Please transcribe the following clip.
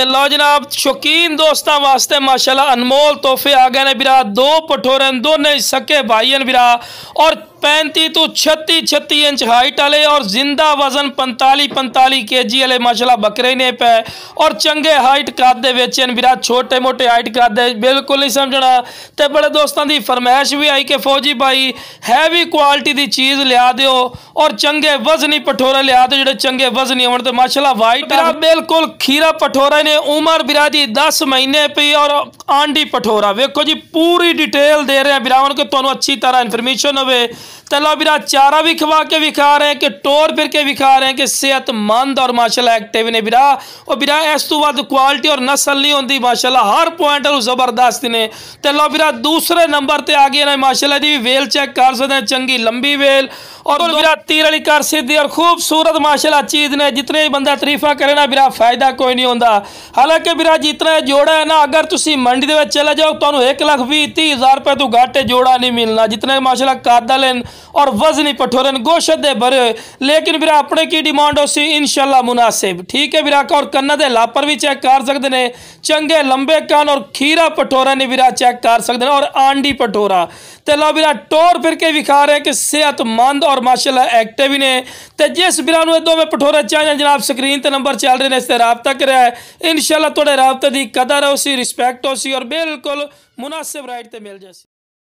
लो जनाब शौकीन दोस्तों वास्ते माशाल्लाह अनमोल तोहफे आ गए ने बिरा। दो पठोरे दोने सके भाई बिरा और 35 तो 36 इंच हाइट वाले और जिंदा वजन 45 kg वाले माशाल्लाह बकरे ने पे और चंगे हाइट कादे वेचन बिरा। छोटे मोटे हाइट कादे बिल्कुल नहीं समझना। तो बड़े दोस्तों की फरमाइश भी आई कि फौजी भाई हैवी क्वालिटी की चीज़ लिया दो और चंगे वजनी पठोरे लिया दो जोड़े चंगे वजनी होने। तो माशाल्लाह वाइट बिरा बिल्कुल खीरा पठोरा ने उम्र बिरा दी 10 महीने पी और आंडी पठोरा वेखो जी पूरी डिटेल दे रहे हैं बिरावन को तुहानू अच्छी तरह इन्फॉर्मेशन होवे। चलो बिरा चारा भी खवा के विखा रहे हैं कि टोर फिर के विखा रहे हैं कि सेहतमंद और माशाल्लाह एक्टिव ने बिरा। और बिरा इस तो बाद क्वालिटी और नस्ल नहीं होती माशाल्लाह हर पॉइंट जबरदस्त ने। चलो बिरा दूसरे नंबर ते आ गए ना माशाल्लाह दी वेल चेक कर सकते हैं चंगी लंबी वेल और बिरा तीर वाली कर सीधी और खूबसूरत माशाल्लाह चीज़ ने। जितने बंदा तरीफा करे ना बिरा फायदा कोई नहीं होता। हालांकि बिरा जितना जोड़ा है ना अगर तुम मंडी के चले जाओ तो 1,20,30,000 रुपये तो घाटे जोड़ा नहीं मिलना जितने माशाल्लाह कादल और वजनी पठोरे गोशत दे भरे। लेकिन बिरा अपने की डिमांड हो सी इंशाल्लाह मुनासिब ठीक है बिरा। और कन्ना के लापर भी चेक कर सकते हैं चंगे लंबे कान और खीरा पठोरा ने बिरा चेक कर सकते हैं और आंडी पठोरा। तो लो बिरा टोर फिर के विखा रहे हैं कि सेहतमंद और माशाल्लाह एक्टिव ने। तो जिस बिरा दोवें पठोरे चाहिए जनाब स्क्रीन पर नंबर चल रहे हैं इससे रबता करें इंशाल्लाह थोड़े रबते की कदर हो सी रिस्पैक्ट हो सी और बिल्कुल मुनासिब राइट ते मिल जाए।